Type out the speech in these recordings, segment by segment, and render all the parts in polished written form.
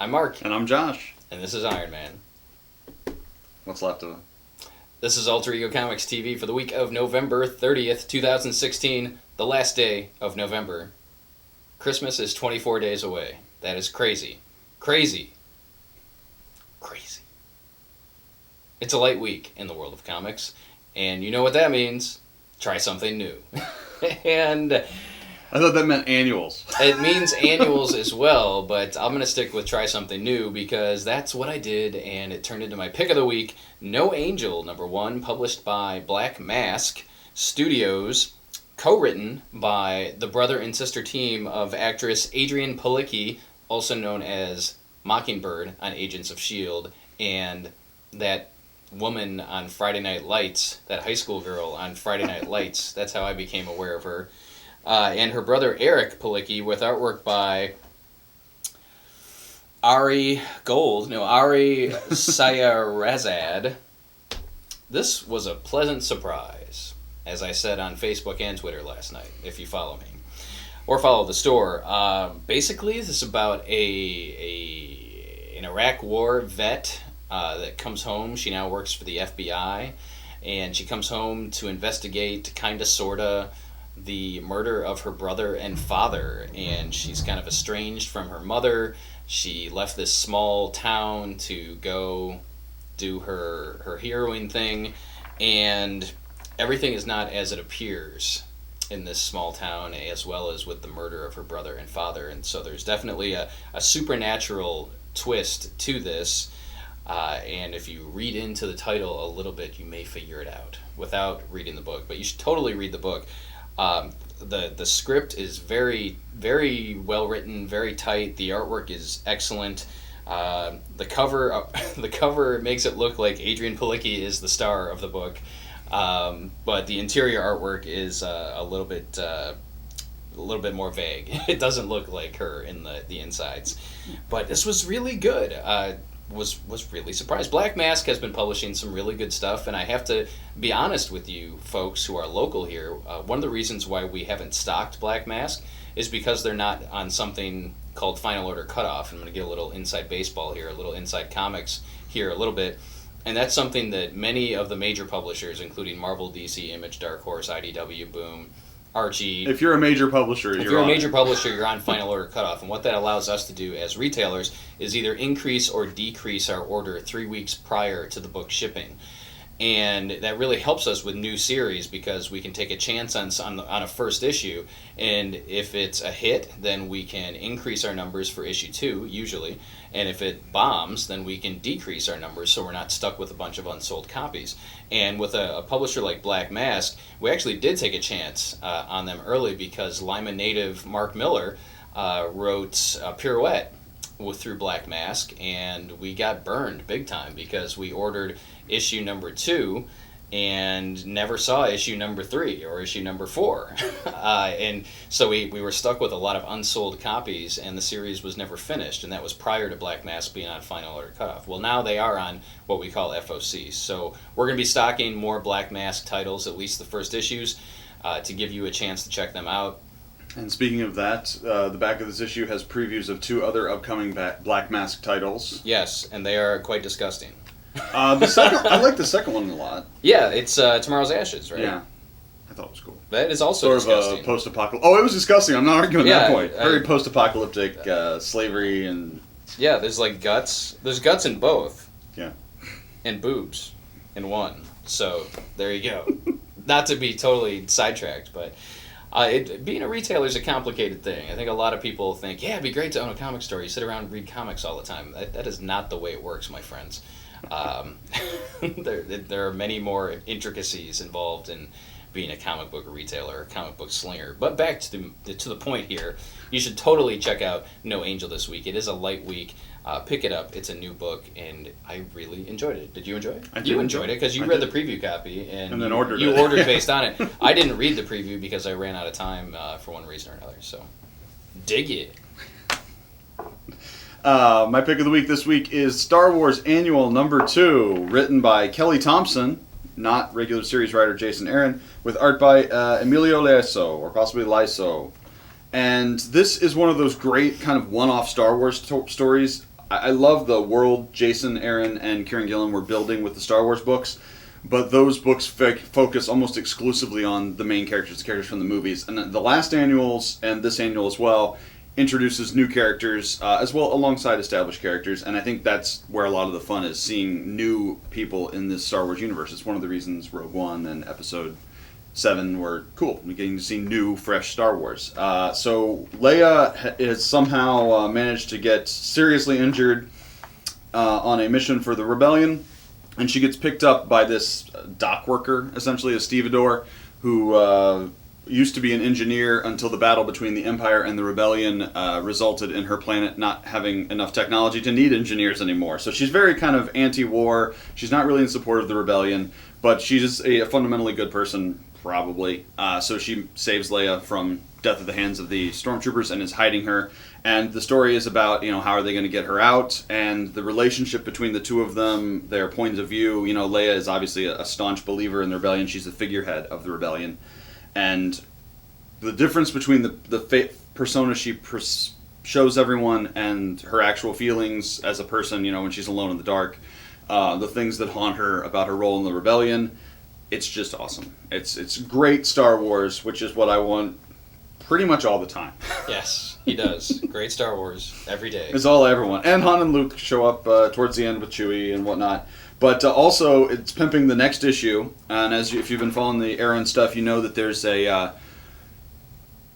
I'm Mark. And I'm Josh. And this is Iron Man. What's left of it? This is Alter Ego Comics TV for the week of November 30th, 2016, the last day of November. Christmas is 24 days away. That is crazy. Crazy. Crazy. It's a light week in the world of comics, and you know what that means. Try something new. And I thought that meant annuals. It means annuals as well, but I'm going to stick with Try Something New because that's what I did, and it turned into my pick of the week. No Angel, #1, published by Black Mask Studios, co-written by the brother and sister team of actress Adrianne Palicki, also known as Mockingbird on Agents of S.H.I.E.L.D., and that woman on Friday Night Lights, that high school girl on Friday Night Lights. That's how I became aware of her. And her brother Eric Palicki, with artwork by Ari Sayarazad. This was a pleasant surprise, as I said on Facebook and Twitter last night, if you follow me. Or follow the store. Basically, this is about an Iraq War vet that comes home. She now works for the FBI, and she comes home to investigate, kinda, sorta, the murder of her brother and father, and she's kind of estranged from her mother. She left this small town to go do her heroine thing, and everything is not as it appears in this small town, as well as with the murder of her brother and father. And so there's definitely a supernatural twist to this, and if you read into the title a little bit, you may figure it out without reading the book, but you should totally read the book. The script is very, very well written, very tight. The artwork is excellent. The cover makes it look like Adrianne Palicki is the star of the book, but the interior artwork is a little bit more vague. It doesn't look like her in the insides, but this was really good. Was really surprised. Black Mask has been publishing some really good stuff, and I have to be honest with you folks who are local here. One of the reasons why we haven't stocked Black Mask is because they're not on something called Final Order Cutoff. I'm going to get a little inside baseball here, a little inside comics here a little bit, and that's something that many of the major publishers, including Marvel, DC, Image, Dark Horse, IDW, Boom, Archie. If you're a major publisher, you're on Final Order Cutoff. And what that allows us to do as retailers is either increase or decrease our order 3 weeks prior to the book shipping. And that really helps us with new series because we can take a chance on a first issue, and if it's a hit, then we can increase our numbers for issue 2, usually, and if it bombs, then we can decrease our numbers so we're not stuck with a bunch of unsold copies. And with a publisher like Black Mask, we actually did take a chance on them early because Lima native Mark Miller wrote Pirouette through Black Mask, and we got burned big time because we ordered issue number 2 and never saw issue number 3 or issue number 4. And so we were stuck with a lot of unsold copies, and the series was never finished, and that was prior to Black Mask being on Final Order Cutoff. Well, now they are on what we call FOC, so we're going to be stocking more Black Mask titles, at least the first issues, to give you a chance to check them out. And speaking of that, the back of this issue has previews of 2 other upcoming Black Mask titles. Yes, and they are quite disgusting. I like the second one a lot. Yeah, it's Tomorrow's Ashes, right? Yeah, I thought it was cool. That is also sort disgusting. Of a post-apocalyptic. Oh, it was disgusting. I'm not arguing that point. Very post-apocalyptic slavery and. Yeah, there's like guts. There's guts in both. Yeah. And boobs in one. So there you go. Not to be totally sidetracked, but. Being a retailer is a complicated thing. I think a lot of people think, yeah, it'd be great to own a comic store. You sit around and read comics all the time. That is not the way it works, my friends. There are many more intricacies involved in being a comic book retailer, a comic book slinger. But back to the point here, you should totally check out No Angel this week. It is a light week. Pick it up. It's a new book, and I really enjoyed it. Did you enjoy it? You enjoyed it because you read the preview copy, and then ordered you ordered based on it. I didn't read the preview because I ran out of time for one reason or another. So, dig it. My pick of the week this week is Star Wars Annual #2, written by Kelly Thompson, not regular series writer Jason Aaron, with art by Emilio Laiso, or possibly Laiso. And this is one of those great kind of one-off Star Wars stories. I love the world Jason Aaron and Kieran Gillen were building with the Star Wars books, but those books focus almost exclusively on the main characters, the characters from the movies. And the last annuals, and this annual as well, introduces new characters as well alongside established characters, and I think that's where a lot of the fun is, seeing new people in this Star Wars universe. It's one of the reasons Rogue One and Episode 7 were cool. We're getting to see new, fresh Star Wars. So Leia has somehow managed to get seriously injured on a mission for the Rebellion, and she gets picked up by this dock worker, essentially a stevedore, who used to be an engineer until the battle between the Empire and the Rebellion resulted in her planet not having enough technology to need engineers anymore. So she's very kind of anti-war. She's not really in support of the Rebellion, but she's a fundamentally good person, probably. So she saves Leia from death at the hands of the stormtroopers and is hiding her. And the story is about, how are they going to get her out, and the relationship between the two of them, their points of view. Leia is obviously a staunch believer in the Rebellion. She's the figurehead of the Rebellion. And the difference between the persona she shows everyone and her actual feelings as a person, when she's alone in the dark, the things that haunt her about her role in the Rebellion, it's just awesome. It's great Star Wars, which is what I want pretty much all the time. Yes, he does. Great Star Wars every day. It's all I ever want. And Han and Luke show up towards the end with Chewie and whatnot. But also, it's pimping the next issue. And if you've been following the Aaron stuff, you know that there's a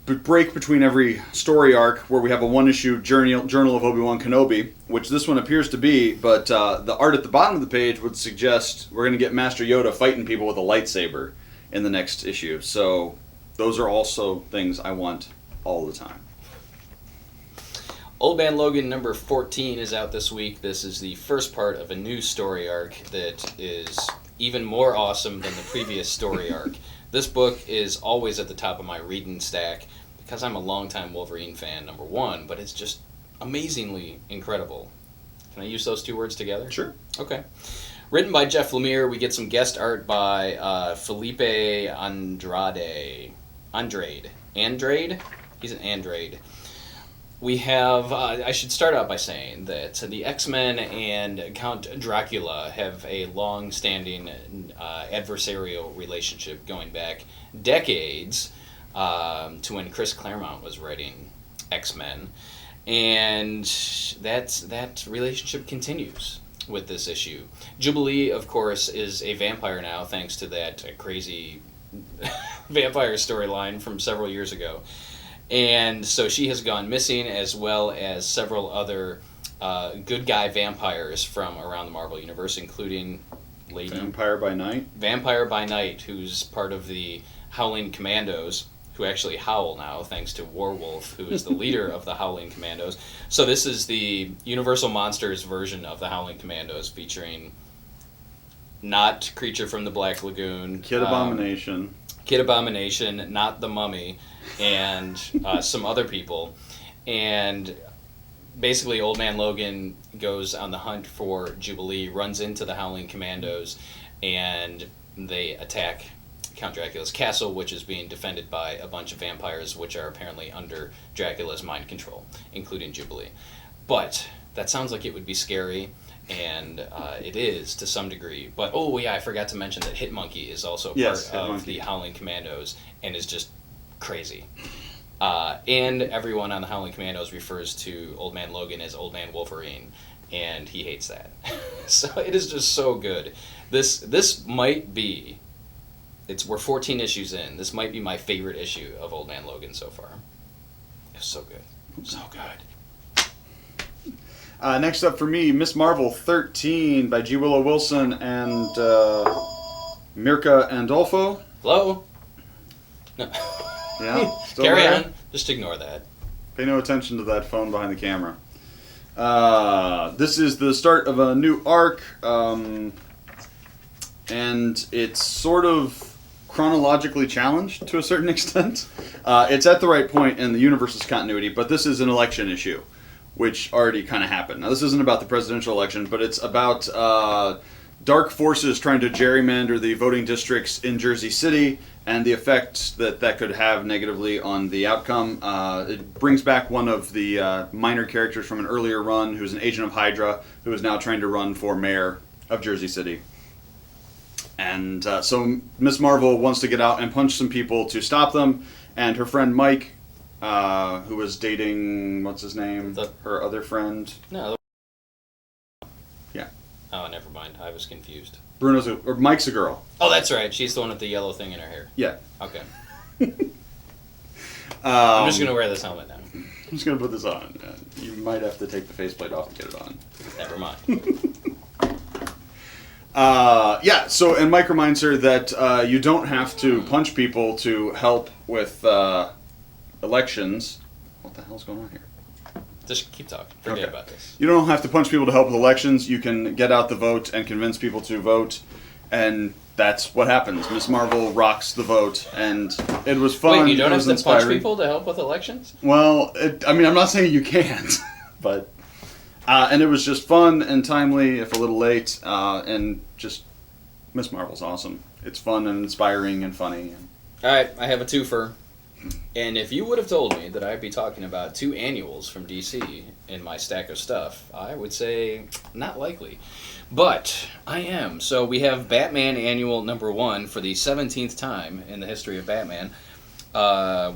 break between every story arc where we have a one-issue Journal of Obi-Wan Kenobi, which this one appears to be. But the art at the bottom of the page would suggest we're going to get Master Yoda fighting people with a lightsaber in the next issue. So those are also things I want all the time. Old Man Logan number 14 is out this week. This is the first part of a new story arc that is even more awesome than the previous story arc. This book is always at the top of my reading stack because I'm a longtime Wolverine fan, number one, but it's just amazingly incredible. Can I use those two words together? Sure. Okay. Written by Jeff Lemire, we get some guest art by Felipe Andrade. He's an Andrade. We have, I should start out by saying that the X-Men and Count Dracula have a long-standing adversarial relationship going back decades to when Chris Claremont was writing X-Men. And that relationship continues with this issue. Jubilee, of course, is a vampire now, thanks to that crazy vampire storyline from several years ago. And so she has gone missing, as well as several other good guy vampires from around the Marvel Universe, including Vampire by Night, who's part of the Howling Commandos, who actually howl now, thanks to Warwolf, who is the leader of the Howling Commandos. So this is the Universal Monsters version of the Howling Commandos, featuring not Creature from the Black Lagoon, Kid Abomination, not the Mummy, and some other people. And basically Old Man Logan goes on the hunt for Jubilee, runs into the Howling Commandos, and they attack Count Dracula's castle, which is being defended by a bunch of vampires, which are apparently under Dracula's mind control, including Jubilee. But that sounds like it would be scary, and it is to some degree. But I forgot to mention that Hitmonkey is also part of the Howling Commandos and is just crazy. And everyone on the Howling Commandos refers to Old Man Logan as Old Man Wolverine, and he hates that. So it is just so good. This might be, we're 14 issues in. This might be my favorite issue of Old Man Logan so far. It's so good. So good. Next up for me, Miss Marvel 13 by G. Willow Wilson and Mirka Andolfo. Hello? No. Yeah? Still Carry there? on. Just ignore that. Pay no attention to that phone behind the camera. This is the start of a new arc, and it's sort of chronologically challenged to a certain extent. It's at the right point in the universe's continuity, but this is an election issue, which already kind of happened. Now, this isn't about the presidential election, but it's about dark forces trying to gerrymander the voting districts in Jersey City and the effect that could have negatively on the outcome. It brings back one of the minor characters from an earlier run who's an agent of Hydra who is now trying to run for mayor of Jersey City. And so Miss Marvel wants to get out and punch some people to stop them, and her friend Mike, who was dating, what's his name? Her other friend? No. Yeah. Oh, never mind. I was confused. Mike's a girl. Oh, that's right. She's the one with the yellow thing in her hair. Yeah. Okay. I'm just going to wear this helmet now. I'm just going to put this on. You might have to take the faceplate off to get it on. Never mind. So, and Mike reminds her that you don't have to punch people to help with elections. What the hell's going on here? Just keep talking. Forget about this. You don't have to punch people to help with elections. You can get out the vote and convince people to vote, and that's what happens. Miss Marvel rocks the vote, and it was fun. Wait, you don't have to inspiring. punch people to help with elections? Well, I'm not saying you can't, but... and it was just fun and timely, if a little late, and just Miss Marvel's awesome. It's fun and inspiring and funny. All right, I have a twofer. And if you would have told me that I'd be talking about 2 annuals from DC in my stack of stuff, I would say not likely. But I am. So we have Batman Annual number 1 for the 17th time in the history of Batman,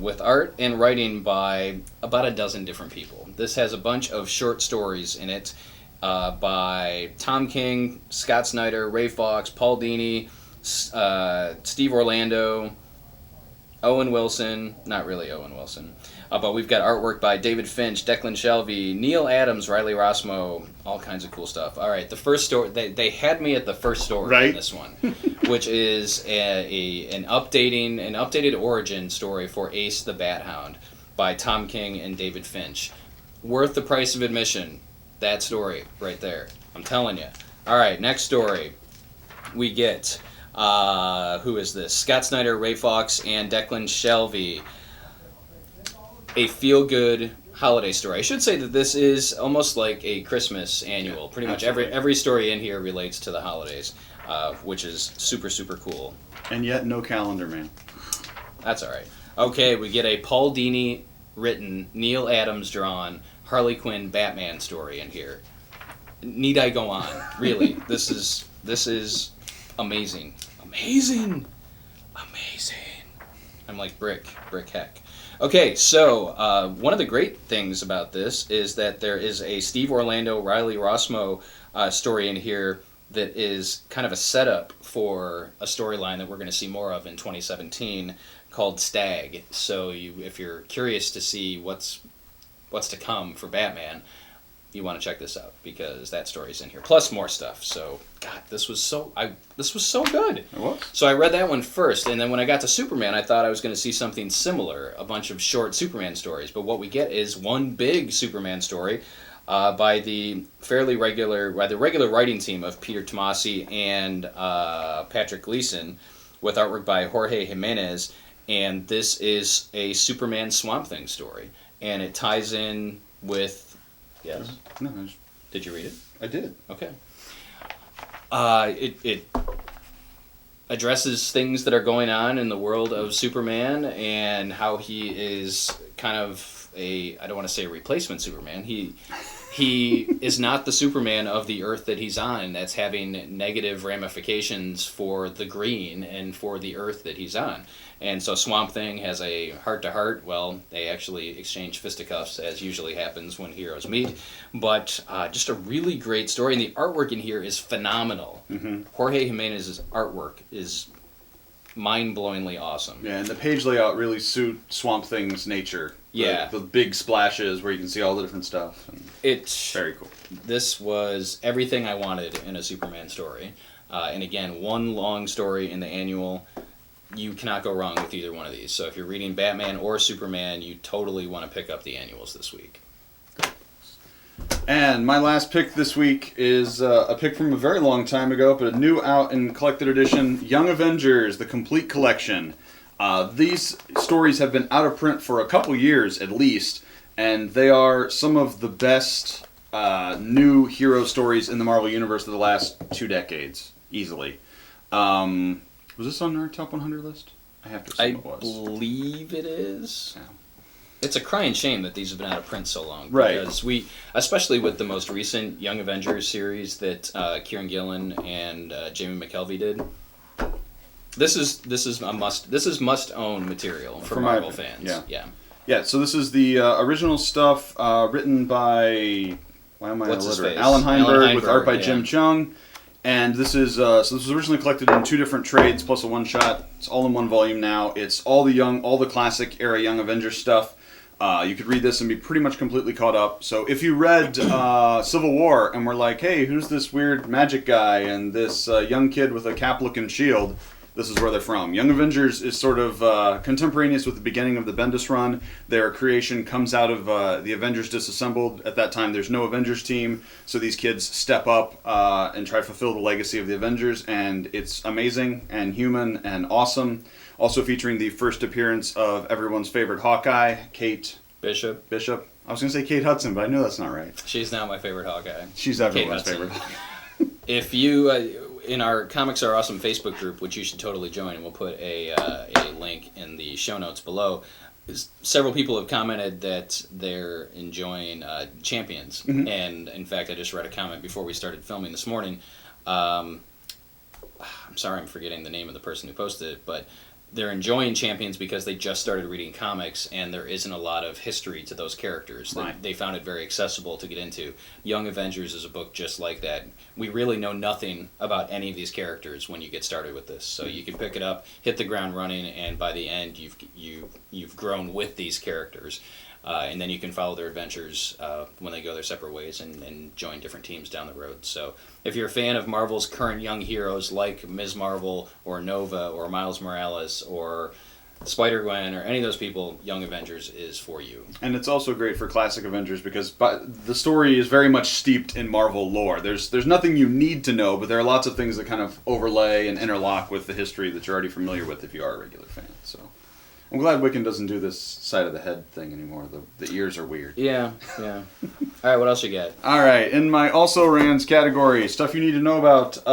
with art and writing by about a dozen different people. This has a bunch of short stories in it by Tom King, Scott Snyder, Ray Fawkes, Paul Dini, Steve Orlando, Owen Wilson, not really Owen Wilson, but we've got artwork by David Finch, Declan Shalvey, Neil Adams, Riley Rossmo, all kinds of cool stuff. All right, the first story, they had me at the first story in this one, which is an updated origin story for Ace the Bathound by Tom King and David Finch. Worth the price of admission, that story right there. I'm telling you. All right, next story. We get... who is this? Scott Snyder, Ray Fawkes, and Declan Shalvey. A feel-good holiday story. I should say that this is almost like a Christmas annual. Pretty much every story in here relates to the holidays, which is super, super cool. And yet no calendar, man. That's all right. Okay, we get a Paul Dini written, Neil Adams drawn, Harley Quinn Batman story in here. Need I go on? Really, this is amazing. Amazing! I'm like brick heck. Okay, so one of the great things about this is that there is a Steve Orlando, Riley Rossmo story in here that is kind of a setup for a storyline that we're going to see more of in 2017 called Stag. So if you're curious to see what's to come for Batman, you want to check this out because that story's in here. Plus more stuff. So, God, this was so good. It was. So I read that one first, and then when I got to Superman, I thought I was going to see something similar, a bunch of short Superman stories. But what we get is one big Superman story by the regular writing team of Peter Tomasi and Patrick Gleason, with artwork by Jorge Jimenez. And this is a Superman Swamp Thing story, and it ties in with. Yes. No. Did you read it? I did. Okay. It addresses things that are going on in the world of Superman and how he is kind of I don't want to say a replacement Superman. He is not the Superman of the Earth that he's on, and that's having negative ramifications for the Green and for the Earth that he's on. And so Swamp Thing has a heart-to-heart. Well, they actually exchange fisticuffs, as usually happens when heroes meet. But just a really great story, and the artwork in here is phenomenal. Mm-hmm. Jorge Jimenez's artwork is mind-blowingly awesome. Yeah, and the page layout really suit Swamp Thing's nature. Yeah. The big splashes where you can see all the different stuff. It's very cool. This was everything I wanted in a Superman story. And again, one long story in the annual. You cannot go wrong with either one of these. So if you're reading Batman or Superman, you totally want to pick up the annuals this week. And my last pick this week is a pick from a very long time ago, but a new out in collected edition, Young Avengers, the complete collection. These stories have been out of print for a couple years at least, and they are some of the best new hero stories in the Marvel Universe of the last 2 decades. easily. Was this on our top 100 list? I have to assume it was. I believe it is. Yeah. It's a crying shame that these have been out of print so long. Right. Because especially with the most recent Young Avengers series that Kieran Gillen and Jamie McKelvey did, this is must own material for Marvel fans. Yeah. So this is the original stuff written by Alan Heinberg with art by Jim Chung. And this is this was originally collected in 2 different trades plus a one-shot. It's all in one volume now. It's all the classic era Young Avengers stuff. You could read this and be pretty much completely caught up. So if you read Civil War and were like, hey, who's this weird magic guy and this young kid with a cap-looking shield, this is where they're from. Young Avengers is sort of contemporaneous with the beginning of the Bendis run. Their creation comes out of the Avengers disassembled. At that time, there's no Avengers team, so these kids step up and try to fulfill the legacy of the Avengers, and it's amazing and human and awesome. Also featuring the first appearance of everyone's favorite Hawkeye, Kate Bishop. I was going to say Kate Hudson, but I know that's not right. She's now my favorite Hawkeye. She's everyone's favorite. If you, in our Comics Are Awesome Facebook group, which you should totally join, and we'll put a link in the show notes below, several people have commented that they're enjoying Champions. Mm-hmm. And, in fact, I just read a comment before we started filming this morning. I'm sorry I'm forgetting the name of the person who posted it, but they're enjoying Champions because they just started reading comics and there isn't a lot of history to those characters. Right. They found it very accessible to get into. Young Avengers is a book just like that. We really know nothing about any of these characters when you get started with this. So you can pick it up, hit the ground running, and by the end you've grown with these characters. And then you can follow their adventures when they go their separate ways and join different teams down the road. So if you're a fan of Marvel's current young heroes like Ms. Marvel or Nova or Miles Morales or Spider-Gwen or any of those people, Young Avengers is for you. And it's also great for classic Avengers because the story is very much steeped in Marvel lore. There's nothing you need to know, but there are lots of things that kind of overlay and interlock with the history that you're already familiar with if you are a regular fan. So I'm glad Wiccan doesn't do this side of the head thing anymore. The ears are weird. Yeah. All right, what else you got? All right, in my also rans category, stuff you need to know about.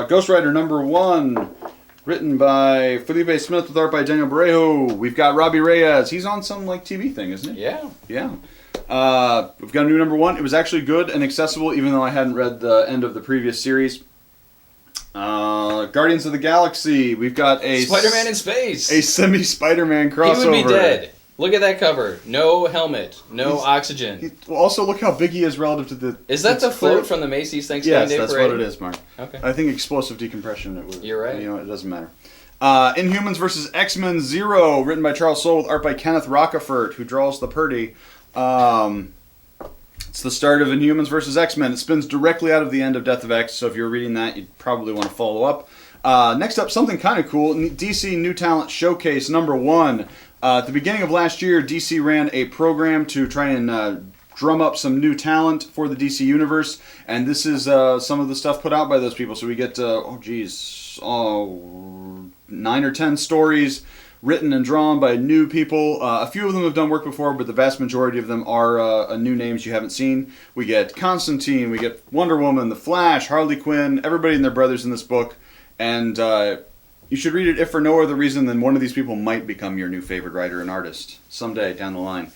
Ghost Rider #1, written by Felipe Smith with art by Daniel Parejo. We've got Robbie Reyes. He's on some TV thing, isn't he? Yeah. We've got a new #1. It was actually good and accessible, even though I hadn't read the end of the previous series. Guardians of the Galaxy. We've got a Spider-Man in space. A semi-Spider-Man crossover. He would be dead. Look at that cover. No helmet. No oxygen. Also, look how big he is relative to the... Is that the float from the Macy's Thanksgiving Day Parade? Yes, that's what it is, Mark. Okay. I think explosive decompression. It would. You're right. It doesn't matter. Inhumans vs. X-Men 0, written by Charles Soule with art by Kenneth Rockefort, who draws the Purdy. It's the start of Inhumans vs. X-Men. It spins directly out of the end of Death of X, so if you're reading that, you'd probably want to follow up. Next up, something kind of cool, DC New Talent Showcase #1. At the beginning of last year, DC ran a program to try and drum up some new talent for the DC Universe, and this is some of the stuff put out by those people. So we get, 9 or 10 stories written and drawn by new people. A few of them have done work before, but the vast majority of them are new names you haven't seen. We get Constantine, we get Wonder Woman, The Flash, Harley Quinn, everybody and their brothers in this book. And you should read it if for no other reason than one of these people might become your new favorite writer and artist someday down the line.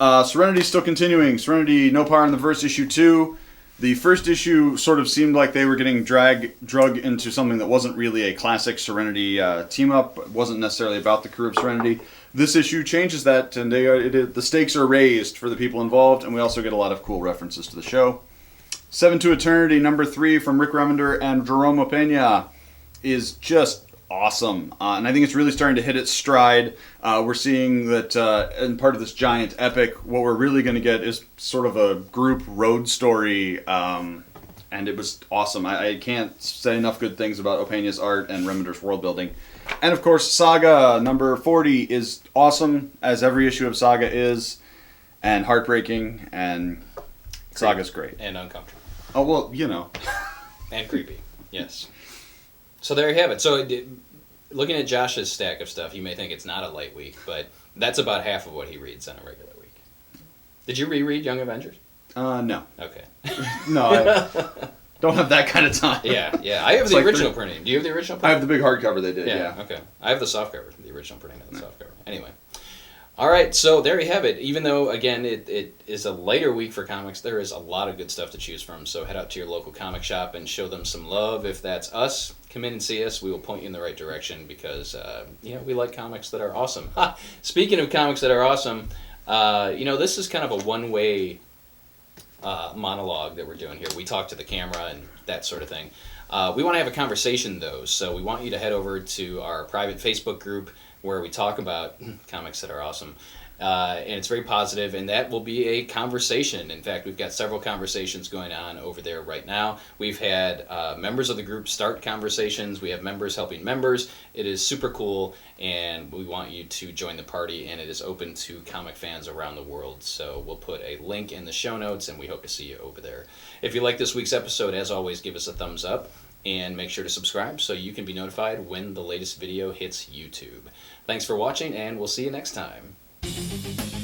Serenity's still continuing. Serenity No Power in the Verse issue 2. The first issue sort of seemed like they were getting drug into something that wasn't really a classic Serenity team-up. It wasn't necessarily about the crew of Serenity. This issue changes that, and the stakes are raised for the people involved, and we also get a lot of cool references to the show. 7 to Eternity, #3 from Rick Remender and Jerome Opeña is just awesome. And I think it's really starting to hit its stride. We're seeing that in part of this giant epic, what we're really going to get is sort of a group road story. And it was awesome. I can't say enough good things about Opeña's art and Remender's world building. And of course, Saga #40 is awesome, as every issue of Saga is, and heartbreaking, and Saga's great. And uncomfortable. Oh, well, And creepy, yes. So there you have it. So looking at Josh's stack of stuff, you may think it's not a light week, but that's about half of what he reads on a regular week. Did you reread Young Avengers? No. Okay. No, don't have that kind of time. Yeah. I have It's the like original printing. Do you have the original I printing? have the big hardcover they did. Yeah. Okay. I have the softcover, the original printing of the softcover. Anyway. All right, so there you have it. Even though, again, it is a lighter week for comics, there is a lot of good stuff to choose from. So head out to your local comic shop and show them some love. If that's us, come in and see us. We will point you in the right direction because, we like comics that are awesome. Speaking of comics that are awesome, this is kind of a one-way monologue that we're doing here. We talk to the camera and that sort of thing. We want to have a conversation, though, so we want you to head over to our private Facebook group where we talk about comics that are awesome. And it's very positive, and that will be a conversation. In fact, we've got several conversations going on over there right now. We've had members of the group start conversations. We have members helping members. It is super cool, and we want you to join the party, and it is open to comic fans around the world. So we'll put a link in the show notes, and we hope to see you over there. If you like this week's episode, as always, give us a thumbs up. And make sure to subscribe so you can be notified when the latest video hits YouTube. Thanks for watching, and we'll see you next time.